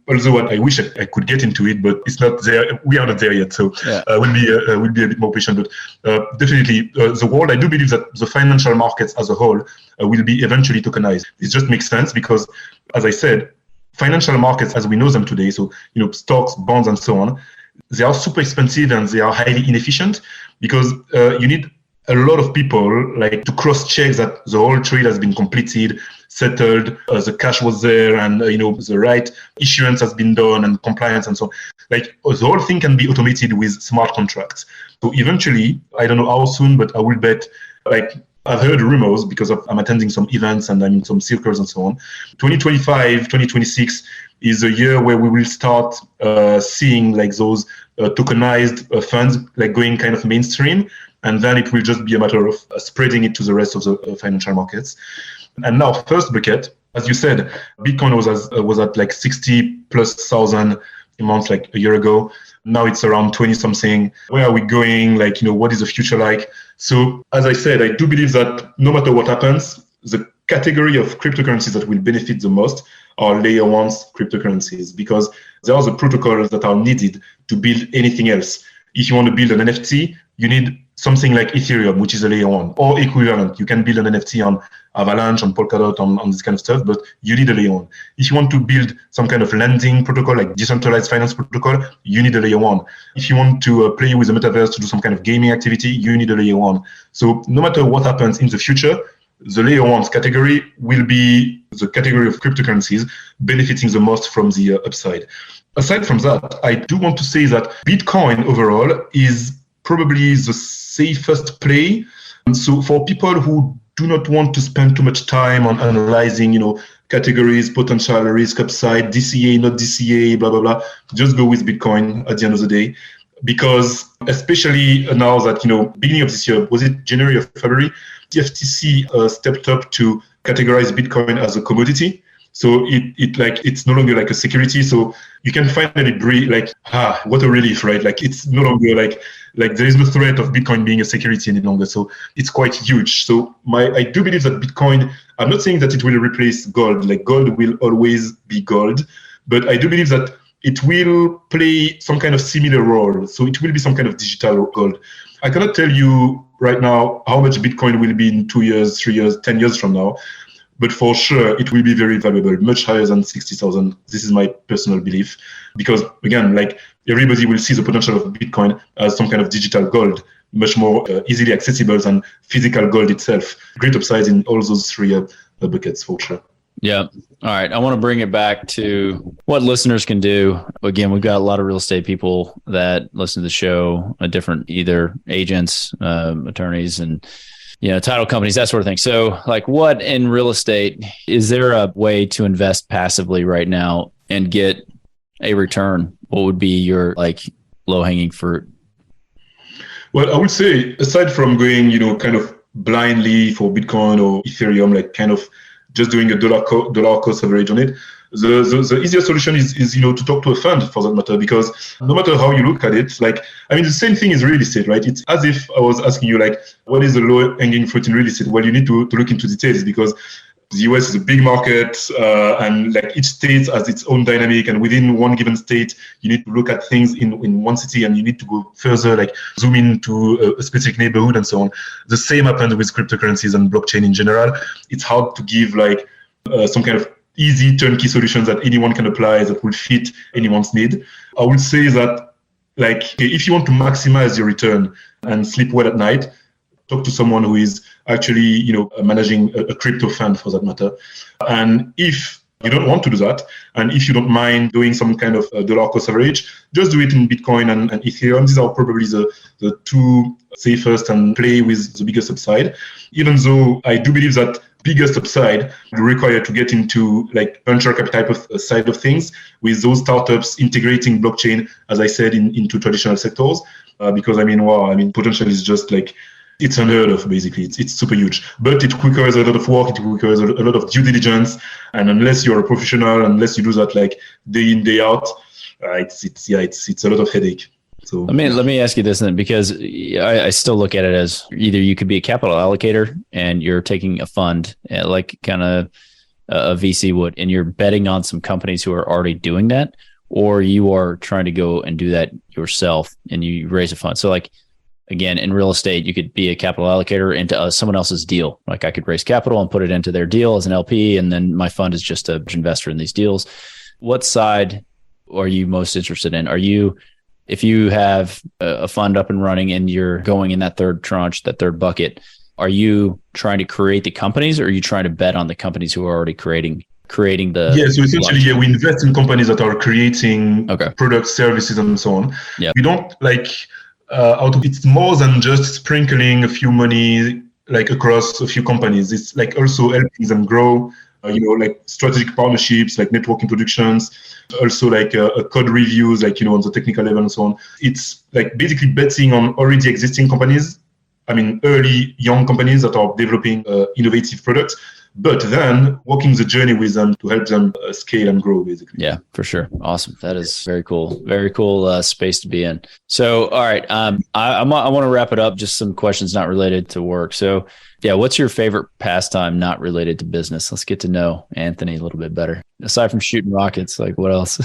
Although I wish I could get into it, but it's not there. We are not there yet. So we'll be a bit more patient. But definitely, the world, I do believe that the financial markets as a whole will be eventually tokenized. It just makes sense because, as I said, financial markets as we know them today, so stocks, bonds, and so on, they are super expensive and they are highly inefficient, because you need a lot of people like to cross-check that the whole trade has been completed, settled, the cash was there, and the right issuance has been done, and compliance and so on. Like the whole thing can be automated with smart contracts. So eventually, I don't know how soon, but I will bet, like I've heard rumors because I'm attending some events and I'm in some circles and so on. 2025, 2026 is a year where we will start seeing like those tokenized funds like going kind of mainstream. And then it will just be a matter of spreading it to the rest of the financial markets. And now, first bucket, as you said, Bitcoin was at like 60,000+ months, like a year ago. Now it's around 20 something. Where are we going? Like, what is the future like? So as I said, I do believe that no matter what happens, the category of cryptocurrencies that will benefit the most are layer ones cryptocurrencies, because there are the protocols that are needed to build anything else. If you want to build an NFT, you need something like Ethereum, which is a layer one, or equivalent. You can build an NFT on Avalanche, on Polkadot, on this kind of stuff, but you need a layer one. If you want to build some kind of lending protocol, like decentralized finance protocol, you need a layer one. If you want to play with the metaverse to do some kind of gaming activity, you need a layer one. So no matter what happens in the future, the layer ones category will be the category of cryptocurrencies benefiting the most from the upside. Aside from that, I do want to say that Bitcoin overall is probably the safest play. And so for people who do not want to spend too much time on analyzing, categories, potential risk, upside, DCA, not DCA, blah, blah, blah, just go with Bitcoin at the end of the day. Because especially now that, beginning of this year, was it January or February, the FTC stepped up to categorize Bitcoin as a commodity. So it's no longer like a security. So you can finally breathe, what a relief, right? Like it's no longer like there is no threat of Bitcoin being a security any longer. So it's quite huge. So I do believe that Bitcoin, I'm not saying that it will replace gold, like gold will always be gold, but I do believe that it will play some kind of similar role. So it will be some kind of digital gold. I cannot tell you right now how much Bitcoin will be in 2 years, 3 years, 10 years from now. But for sure, it will be very valuable, much higher than 60,000. This is my personal belief. Because again, everybody will see the potential of Bitcoin as some kind of digital gold, much more easily accessible than physical gold itself. Great upside in all those three buckets for sure. Yeah. All right. I want to bring it back to what listeners can do. Again, we've got a lot of real estate people that listen to the show, different either agents, attorneys, and title companies, that sort of thing. So what in real estate, is there a way to invest passively right now and get a return? What would be your low hanging fruit? Well, I would say aside from going, kind of blindly for Bitcoin or Ethereum, kind of just doing a dollar cost average on it, the easier solution is to talk to a fund for that matter, because no matter how you look at it, the same thing is real estate, right? It's as if I was asking you what is the low hanging fruit in real estate? Well, you need to look into details, because the US is a big market, and each state has its own dynamic, and within one given state, you need to look at things in one city, and you need to go further, zoom into a specific neighborhood and so on. The same happens with cryptocurrencies and blockchain in general. It's hard to give some kind of easy turnkey solutions that anyone can apply that will fit anyone's need. I would say that if you want to maximize your return and sleep well at night, talk to someone who is actually, managing a crypto fund for that matter. And if you don't want to do that, and if you don't mind doing some kind of dollar cost average, just do it in Bitcoin and Ethereum. These are probably the two safest and play with the biggest upside. Even though I do believe that biggest upside will require to get into venture capital type of side of things with those startups integrating blockchain, as I said, into traditional sectors. Because potential is just it's unheard of, basically. It's super huge. But it requires a lot of work, it requires a lot of due diligence. And unless you're a professional, unless you do that day in, day out, it's a lot of headache. So let me ask you this then, because I still look at it as either you could be a capital allocator and you're taking a fund kind of a VC would, and you're betting on some companies who are already doing that, or you are trying to go and do that yourself and you raise a fund. So again, in real estate, you could be a capital allocator into someone else's deal. I could raise capital and put it into their deal as an LP, and then my fund is just an investor in these deals. What side are you most interested in? If you have a fund up and running and you're going in that third tranche, that third bucket, are you trying to create the companies, or are you trying to bet on the companies who are already creating the... Yeah, so essentially, we invest in companies that are creating products, services, and so on. Yeah. We don't it's more than just sprinkling a few money across a few companies. It's also helping them grow, strategic partnerships, network introductions, also code reviews, on the technical level and so on. It's basically betting on already existing companies. Early young companies that are developing innovative products, but then walking the journey with them to help them scale and grow, basically. Yeah, for sure. Awesome. That is very cool. Very cool space to be in. So, all right. I want to wrap it up. Just some questions not related to work. So, yeah, what's your favorite pastime not related to business? Let's get to know Anthony a little bit better. Aside from shooting rockets, like what else?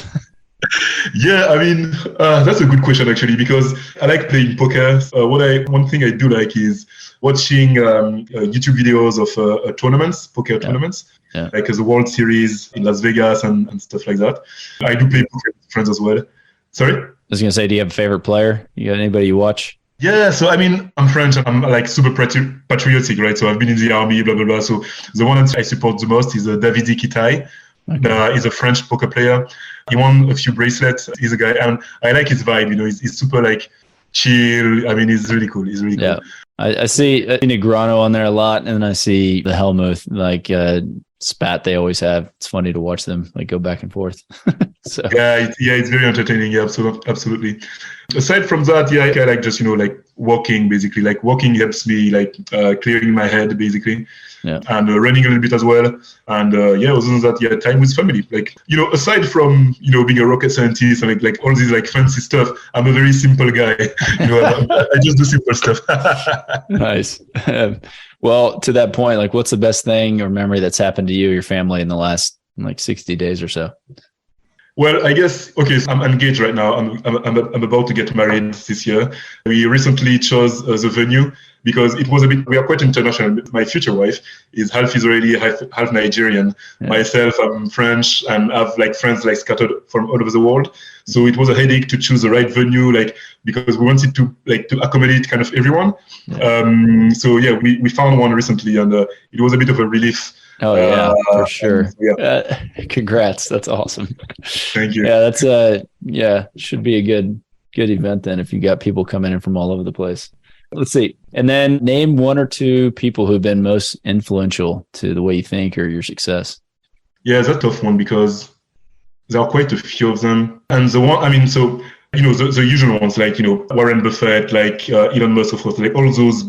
Yeah, I mean, that's a good question, actually, because I like playing poker. One thing I do like is watching YouTube videos of tournaments, poker tournaments, like the World Series in Las Vegas and stuff like that. I do play poker with friends as well. Sorry? I was going to say, do you have a favorite player? You got anybody you watch? Yeah, so I mean, I'm French. I'm like super patriotic, right? So I've been in the army, blah, blah, blah. So the one that I support the most is David Iquitai. Okay. He's a French poker player. He won a few bracelets. He's a guy, and I like his vibe. You know, he's super like chill. I mean, he's really cool. He's really cool. I see Negrano on there a lot, and I see the Helmuth like spat they always have. It's funny to watch them like go back and forth. So it's very entertaining. Yeah, absolutely. Aside from that, I like just like walking. Basically, like walking helps me like clearing my head, basically. Yeah. And running a little bit as well. And other than that, time with family. Like, aside from, being a rocket scientist and like all these like fancy stuff, I'm a very simple guy. I just do simple stuff. Nice. Well, to that point, like what's the best thing or memory that's happened to you or your family in the last like 60 days or so? Well, I guess, okay, so I'm engaged right now. I'm about to get married this year. We recently chose the venue because we are quite international. My future wife is half Israeli, half Nigerian. Yeah. Myself, I'm French and have like friends like scattered from all over the world. So it was a headache to choose the right venue, like, because we wanted to accommodate kind of everyone. Yeah. We found one recently and it was a bit of a relief. Oh yeah, for sure. Congrats. That's awesome. Thank you. Yeah, that's should be a good event then if you got people coming in from all over the place. Let's see. And then name one or two people who've been most influential to the way you think or your success. Yeah, that's a tough one because there are quite a few of them. And the one, the usual ones like, Warren Buffett, like Elon Musk, of course, like all those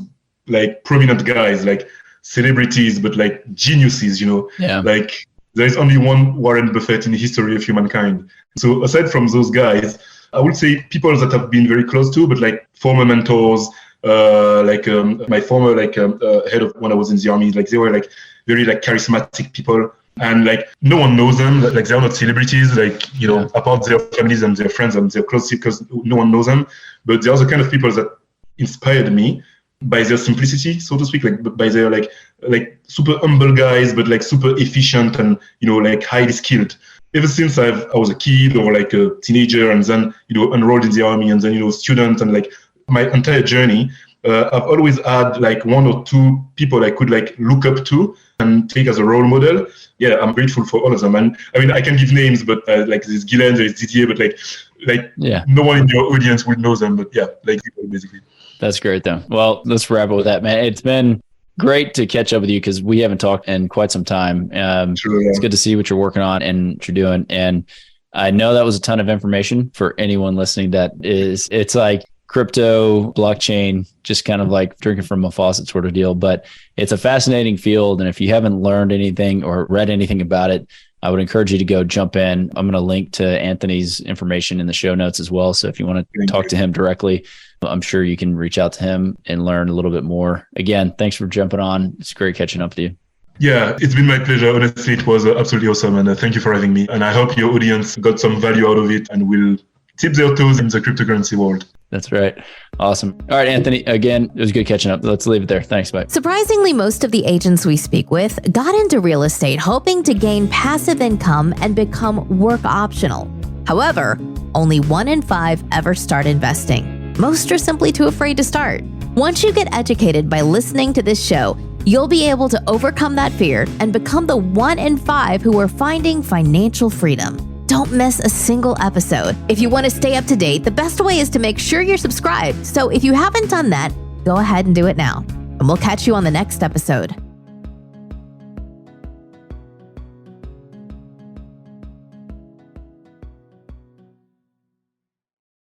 like prominent guys, like celebrities, but like geniuses, like there is only one Warren Buffett in the history of humankind. So aside from those guys, I would say people that have been very close to, but like former mentors, my former head of when I was in the army, like they were like very like charismatic people. And like no one knows them, like they're not celebrities, like, apart their families and their friends and their close because no one knows them. But they are the kind of people that inspired me by their simplicity, so to speak, like by their like super humble guys, but like super efficient and, like highly skilled. Ever since I was a kid or like a teenager and then, enrolled in the army and then, student and like my entire journey, I've always had like one or two people I could like look up to and take as a role model. Yeah, I'm grateful for all of them. And I mean, I can give names, but like there's Guylaine, there's Didier, but no one in your audience would know them. But yeah, like basically. That's great though. Well, let's wrap up with that, man. It's been great to catch up with you because we haven't talked in quite some time. True, yeah. It's good to see what you're working on and what you're doing. And I know that was a ton of information for anyone listening it's like crypto, blockchain, just kind of like drinking from a faucet sort of deal. But it's a fascinating field. And if you haven't learned anything or read anything about it, I would encourage you to go jump in. I'm going to link to Anthony's information in the show notes as well. So if you want to talk to him directly, I'm sure you can reach out to him and learn a little bit more. Again, thanks for jumping on. It's great catching up with you. Yeah, it's been my pleasure. Honestly, it was absolutely awesome. And thank you for having me. And I hope your audience got some value out of it and will tip their toes in the cryptocurrency world. That's right. Awesome. All right, Anthony, again, it was good catching up. Let's leave it there. Thanks. Bye. Surprisingly, most of the agents we speak with got into real estate hoping to gain passive income and become work optional. However, only 1 in 5 ever start investing. Most are simply too afraid to start. Once you get educated by listening to this show, you'll be able to overcome that fear and become the 1 in 5 who are finding financial freedom. Don't miss a single episode. If you want to stay up to date, the best way is to make sure you're subscribed. So if you haven't done that, go ahead and do it now. And we'll catch you on the next episode.